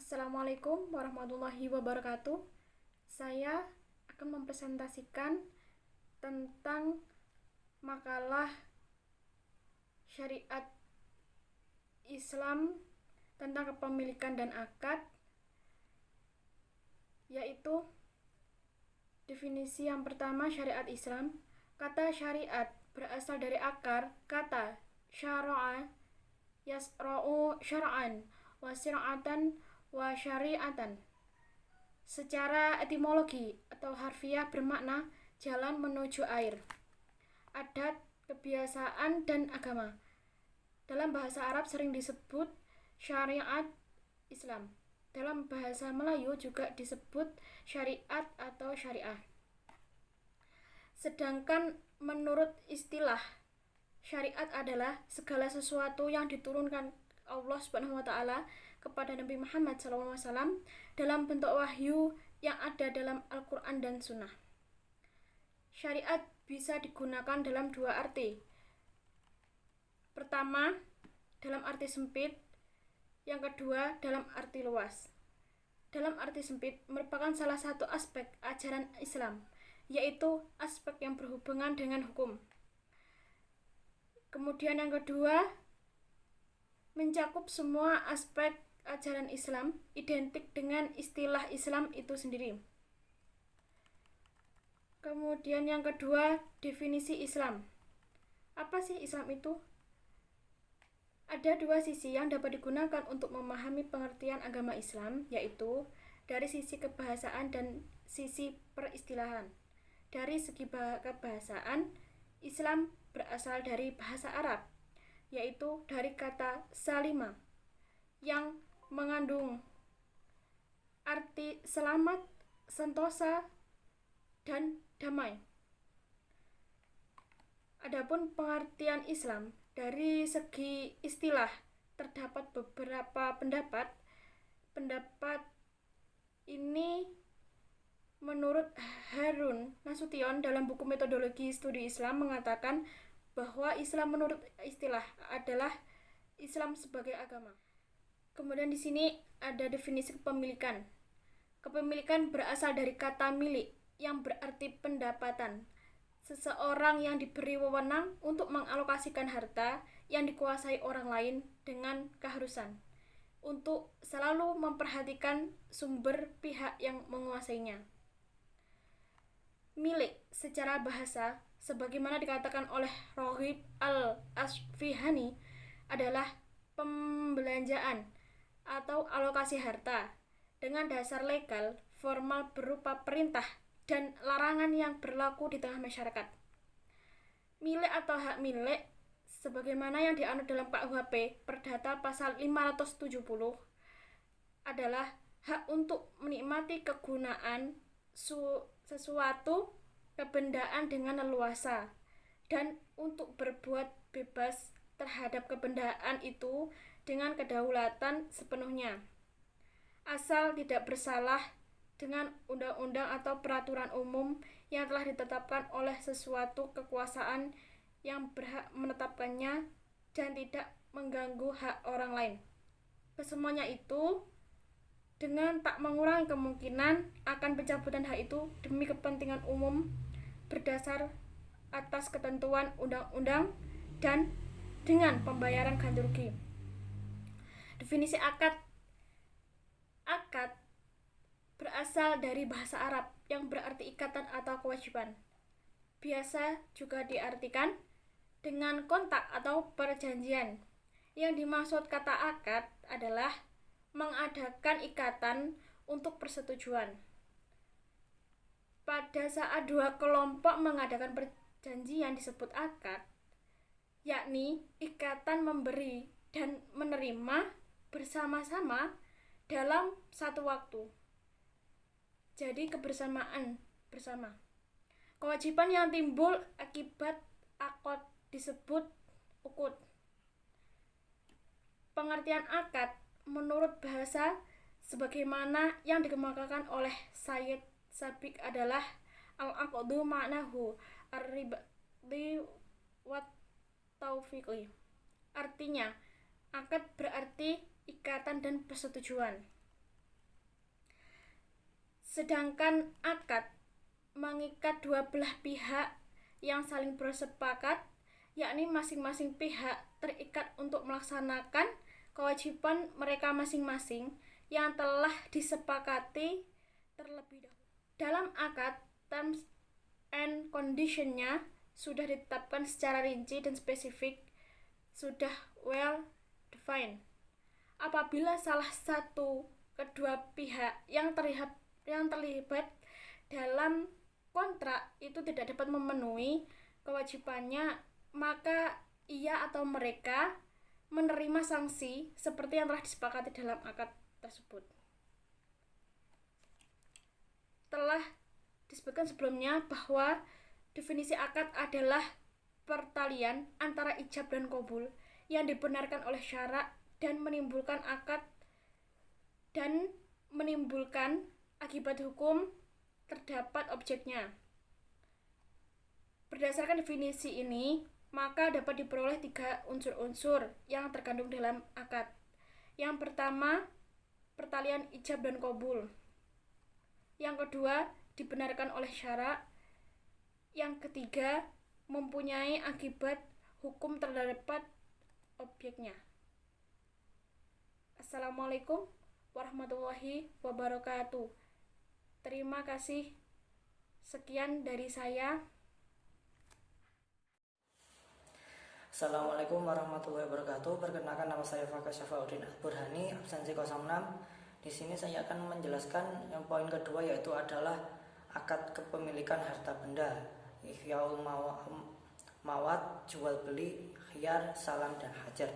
Assalamualaikum warahmatullahi wabarakatuh. Saya akan mempresentasikan tentang makalah syariat Islam tentang kepemilikan dan akad, yaitu definisi yang pertama syariat Islam. Kata syariat berasal dari akar kata syara'a yasra'u syara'an wa sir'atan wa syari'atan. Secara etimologi atau harfiah bermakna jalan menuju air, adat, kebiasaan, dan agama. Dalam bahasa Arab sering disebut syariat Islam. Dalam bahasa Melayu juga disebut syariat atau syariah. Sedangkan menurut istilah, syariat adalah segala sesuatu yang diturunkan Allah Subhanahu wa taala kepada Nabi Muhammad SAW dalam bentuk wahyu yang ada dalam Al-Quran dan Sunnah. Syariat bisa digunakan dalam dua arti. Pertama, dalam arti sempit. Yang kedua, dalam arti luas. Dalam arti sempit merupakan salah satu aspek ajaran Islam, yaitu aspek yang berhubungan dengan hukum. Kemudian yang kedua, mencakup semua aspek ajaran Islam, identik dengan istilah Islam itu sendiri. Kemudian yang kedua, definisi Islam. Apa sih Islam itu? Ada dua sisi yang dapat digunakan untuk memahami pengertian agama Islam, yaitu dari sisi kebahasaan dan sisi peristilahan. Dari segi kebahasaan, Islam berasal dari bahasa Arab, yaitu dari kata salima yang mengandung arti selamat, sentosa, dan damai. Adapun pengertian Islam dari segi istilah, terdapat beberapa pendapat. Pendapat ini menurut Harun Nasution dalam buku Metodologi Studi Islam mengatakan bahwa Islam menurut istilah adalah Islam sebagai agama. Kemudian di sini ada definisi kepemilikan. Kepemilikan berasal dari kata milik yang berarti pendapatan. Seseorang yang diberi wewenang untuk mengalokasikan harta yang dikuasai orang lain dengan keharusan untuk selalu memperhatikan sumber pihak yang menguasainya. Milik secara bahasa, sebagaimana dikatakan oleh Roghib al-Asfihani, adalah pembelanjaan atau alokasi harta dengan dasar legal formal berupa perintah dan larangan yang berlaku di tengah masyarakat. Milik atau hak milik sebagaimana yang dianut dalam KUHP Perdata pasal 570 adalah hak untuk menikmati kegunaan sesuatu kebendaan dengan leluasa dan untuk berbuat bebas terhadap kebendaan itu dengan kedaulatan sepenuhnya, asal tidak bersalah dengan undang-undang atau peraturan umum yang telah ditetapkan oleh sesuatu kekuasaan yang berhak menetapkannya dan tidak mengganggu hak orang lain. Kesemuanya itu dengan tak mengurangi kemungkinan akan pencabutan hak itu demi kepentingan umum berdasar atas ketentuan undang-undang dan dengan pembayaran ganti rugi. Definisi akad. Akad berasal dari bahasa Arab yang berarti ikatan atau kewajiban. Biasa juga diartikan dengan kontak atau perjanjian. Yang dimaksud kata akad adalah mengadakan ikatan untuk persetujuan. Pada saat dua kelompok mengadakan perjanjian disebut akad, yakni ikatan memberi dan menerima bersama-sama dalam satu waktu. Jadi kebersamaan bersama. Kewajiban yang timbul akibat akad disebut ukut. Pengertian akad menurut bahasa sebagaimana yang dikemukakan oleh Sayyid Sabiq adalah al-aqdu ma'nahu ar-ribdi wa taufiqi. Artinya, akad berarti ikatan dan persetujuan. Sedangkan akad mengikat dua belah pihak yang saling bersepakat, yakni masing-masing pihak terikat untuk melaksanakan kewajiban mereka masing-masing yang telah disepakati terlebih dahulu. Dalam akad, terms and condition-nya sudah ditetapkan secara rinci dan spesifik, sudah well defined. Apabila salah satu kedua pihak yang terlibat dalam kontrak itu tidak dapat memenuhi kewajibannya, maka ia atau mereka menerima sanksi seperti yang telah disepakati dalam akad tersebut. Telah disebutkan sebelumnya bahwa definisi akad adalah pertalian antara ijab dan qabul yang dibenarkan oleh syarak dan menimbulkan akibat hukum terdapat objeknya. Berdasarkan definisi ini, maka dapat diperoleh 3 unsur-unsur yang terkandung dalam akad. Yang pertama, pertalian ijab dan qabul. Yang kedua, dibenarkan oleh syarak. Yang ketiga, mempunyai akibat hukum terdapat objeknya. Assalamualaikum warahmatullahi wabarakatuh. Terima kasih. Sekian dari saya. Assalamualaikum warahmatullahi wabarakatuh. Perkenalkan, nama saya Fakar Syafauddin Al-Burhani, absensi 06. Di sini saya akan menjelaskan yang poin kedua, yaitu adalah akad kepemilikan harta benda, ihyaul mawat, jual beli, khiyar, salam dan hajar.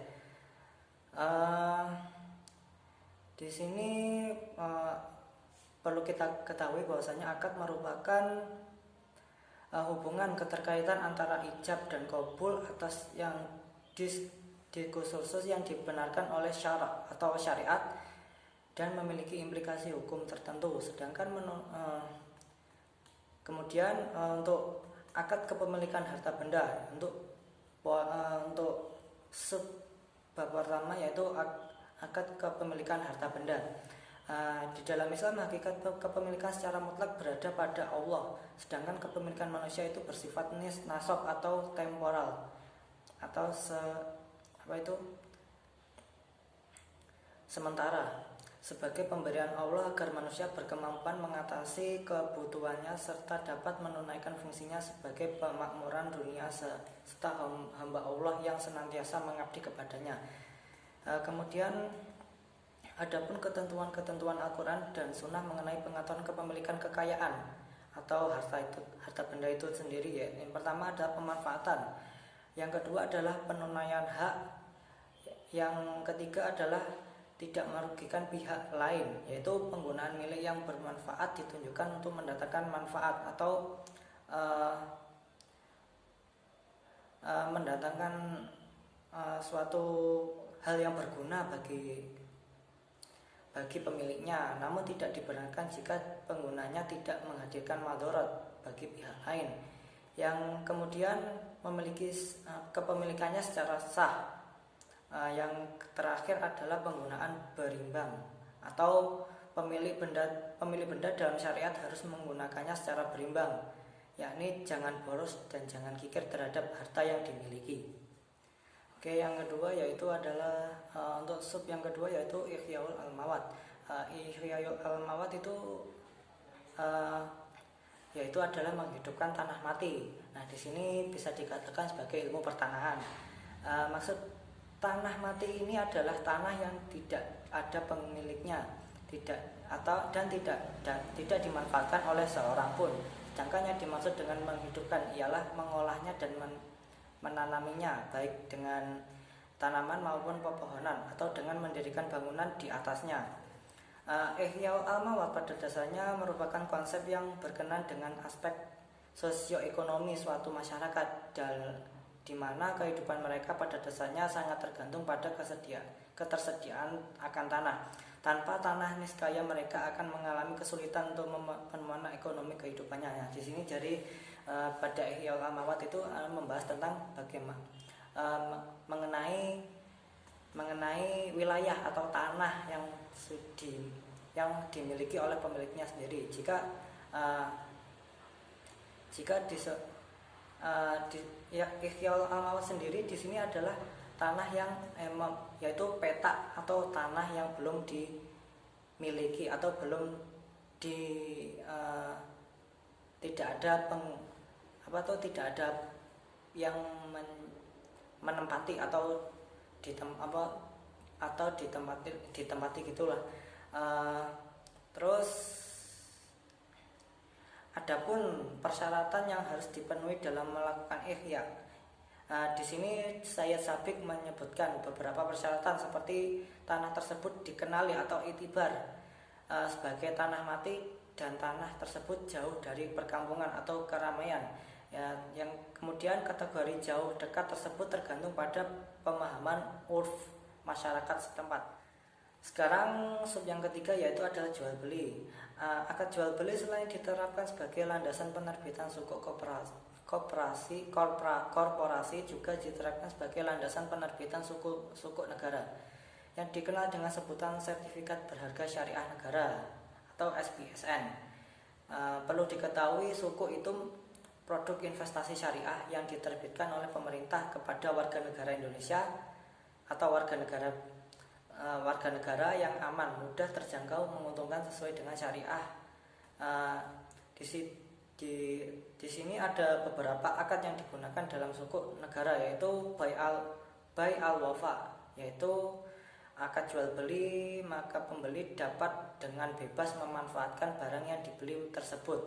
Di sini perlu kita ketahui bahwasanya akad merupakan hubungan keterkaitan antara ijab dan qabul atas yang dikhusus yang dibenarkan oleh syarak atau syariat dan memiliki implikasi hukum tertentu. Sedangkan kemudian untuk akad kepemilikan harta benda, untuk bab pertama yaitu akad kepemilikan harta benda. Di dalam Islam, hakikat kepemilikan secara mutlak berada pada Allah, sedangkan kepemilikan manusia itu bersifat nasab atau temporal atau sementara, sebagai pemberian Allah agar manusia berkemampuan mengatasi kebutuhannya serta dapat menunaikan fungsinya sebagai pemakmuran dunia serta hamba Allah yang senantiasa mengabdi kepadanya. Kemudian adapun ketentuan-ketentuan Al-Quran dan Sunnah mengenai pengaturan kepemilikan kekayaan atau harta benda itu sendiri, ya. Yang pertama adalah pemanfaatan, yang kedua adalah penunaian hak, yang ketiga adalah tidak merugikan pihak lain, yaitu penggunaan milik yang bermanfaat ditunjukkan untuk mendatangkan manfaat atau mendatangkan suatu hal yang berguna bagi pemiliknya, namun tidak dibenarkan jika penggunanya tidak menghadirkan madharat bagi pihak lain. Yang kemudian memiliki kepemilikannya secara sah. Yang terakhir adalah penggunaan berimbang, atau pemilik benda dalam syariat harus menggunakannya secara berimbang, yakni jangan boros dan jangan kikir terhadap harta yang dimiliki. Oke, yang kedua yaitu adalah untuk sub yang kedua yaitu ihyaul al-mawat. Ihyaul al-mawat itu yaitu adalah menghidupkan tanah mati. Nah, di sini bisa dikatakan sebagai ilmu pertanahan. Maksud tanah mati ini adalah tanah yang tidak ada pemiliknya, tidak dimanfaatkan oleh seorang pun. Sedangkan yang dimaksud dengan menghidupkan ialah mengolahnya dan menanaminya, baik dengan tanaman maupun pepohonan atau dengan mendirikan bangunan di atasnya. Ihyaul al-mawat pada dasarnya merupakan konsep yang berkenaan dengan aspek sosioekonomi suatu masyarakat, di mana kehidupan mereka pada dasarnya sangat tergantung pada ketersediaan akan tanah. Tanpa tanah, niscaya mereka akan mengalami kesulitan untuk memenuhi ekonomi kehidupannya. Nah, di sini jadi pada Ihyaul al-mawat itu membahas tentang bagaimana mengenai wilayah atau tanah yang yang dimiliki oleh pemiliknya sendiri. Jika Ihya'ul Amawas sendiri di sini adalah tanah yang yaitu petak atau tanah yang belum dimiliki atau belum tidak ada yang menempati atau ditempati gitulah. Terus adapun persyaratan yang harus dipenuhi dalam melakukan ihya, di sini Sayyid Sabiq menyebutkan beberapa persyaratan seperti tanah tersebut dikenali atau itibar sebagai tanah mati dan tanah tersebut jauh dari perkampungan atau keramaian. Yang kemudian kategori jauh dekat tersebut tergantung pada pemahaman urf masyarakat setempat. Sekarang sub yang ketiga yaitu adalah jual beli. Akad jual beli selain diterapkan sebagai landasan penerbitan suku korporasi juga diterapkan sebagai landasan penerbitan suku negara yang dikenal dengan sebutan sertifikat berharga syariah negara atau SPSN. Perlu diketahui suku itu produk investasi syariah yang diterbitkan oleh pemerintah kepada warga negara Indonesia atau warga negara yang aman, mudah terjangkau, menguntungkan sesuai dengan syariah. Di sini ada beberapa akad yang digunakan dalam suku negara, yaitu bai al wafa, yaitu akad jual beli, maka pembeli dapat dengan bebas memanfaatkan barang yang dibeli tersebut.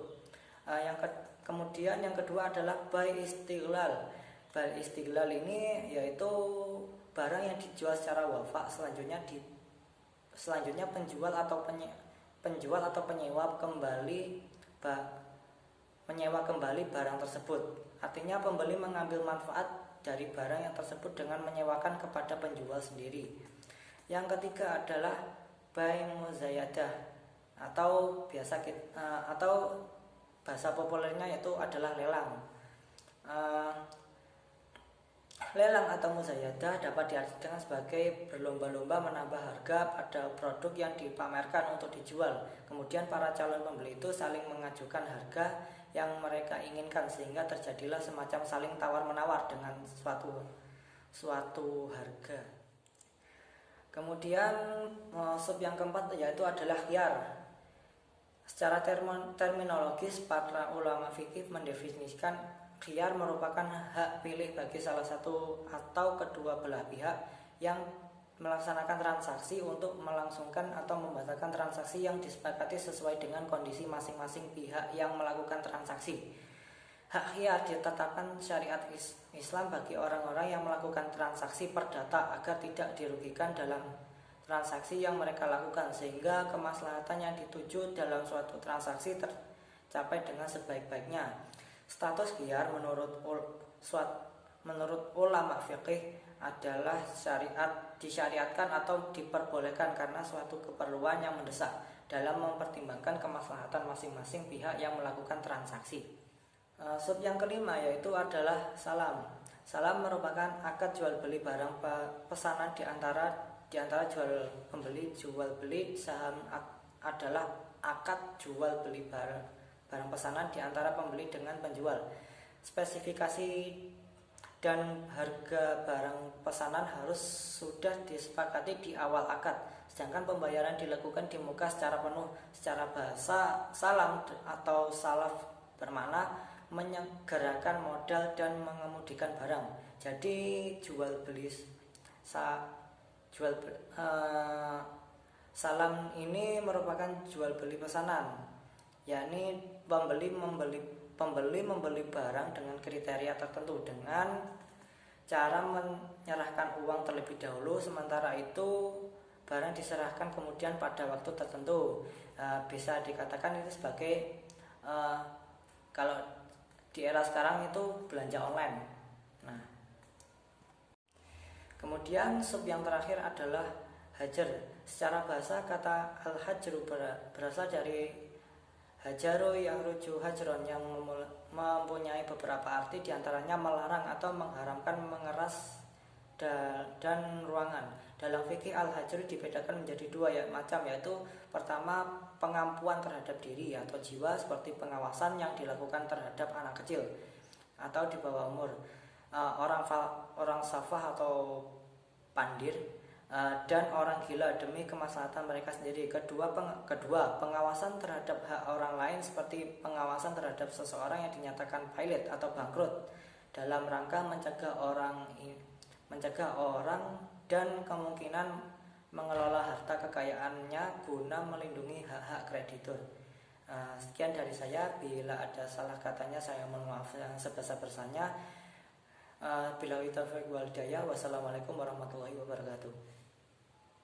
Kemudian yang kedua adalah bai istiqlal. Bai istiqlal ini yaitu barang yang dijual secara wafa, selanjutnya penjual atau penyewa menyewa kembali barang tersebut. Artinya pembeli mengambil manfaat dari barang yang tersebut dengan menyewakan kepada penjual sendiri. Yang ketiga adalah bai muzayadah atau bahasa populernya yaitu adalah lelang. Lelang atau muzayadah dapat diartikan sebagai berlomba-lomba menambah harga pada produk yang dipamerkan untuk dijual. Kemudian para calon pembeli itu saling mengajukan harga yang mereka inginkan sehingga terjadilah semacam saling tawar-menawar dengan suatu harga. Kemudian sub yang keempat yaitu adalah khiyar. Secara terminologis, para ulama fikih mendefinisikan khiyar merupakan hak pilih bagi salah satu atau kedua belah pihak yang melaksanakan transaksi untuk melangsungkan atau membatalkan transaksi yang disepakati sesuai dengan kondisi masing-masing pihak yang melakukan transaksi. Hak khiyar ditetapkan syariat Islam bagi orang-orang yang melakukan transaksi perdata agar tidak dirugikan dalam transaksi yang mereka lakukan, sehingga kemaslahatan yang dituju dalam suatu transaksi tercapai dengan sebaik-baiknya. Status khiyar menurut ulama fikih adalah disyariatkan atau diperbolehkan karena suatu keperluan yang mendesak dalam mempertimbangkan kemaslahatan masing-masing pihak yang melakukan transaksi. Sub yang kelima yaitu adalah salam. Salam merupakan akad jual beli barang pesanan di antara jual beli saham adalah akad jual beli barang pesanan di antara pembeli dengan penjual. Spesifikasi dan harga barang pesanan harus sudah disepakati di awal akad, sedangkan pembayaran dilakukan di muka secara penuh. Secara bahasa, salam atau salaf bermakna menyegerakan modal dan mengemudikan barang. Jadi salam ini merupakan jual beli pesanan, yakni pembeli membeli barang dengan kriteria tertentu dengan cara menyerahkan uang terlebih dahulu, sementara itu barang diserahkan kemudian pada waktu tertentu. Bisa dikatakan itu sebagai kalau di era sekarang itu belanja online. Nah, kemudian sub yang terakhir adalah hajar. Secara bahasa kata al-hajru berasal dari hajaru yang rujuk hajron yang mempunyai beberapa arti, diantaranya melarang atau mengharamkan, mengeras dan ruangan. Dalam fikih al-hajr dibedakan menjadi dua macam, yaitu pertama pengampuan terhadap diri atau jiwa seperti pengawasan yang dilakukan terhadap anak kecil atau di bawah umur, orang safah atau pandir, dan orang gila demi kemaslahatan mereka sendiri. Kedua, pengawasan terhadap hak orang lain seperti pengawasan terhadap seseorang yang dinyatakan pailit atau bangkrut dalam rangka mencegah orang dan kemungkinan mengelola harta kekayaannya guna melindungi hak-hak kreditur. Sekian dari saya. Bila ada salah katanya saya mohon maaf yang sebesar-besarnya. Billahi taufiq wal hidayah. Wassalamualaikum warahmatullahi wabarakatuh.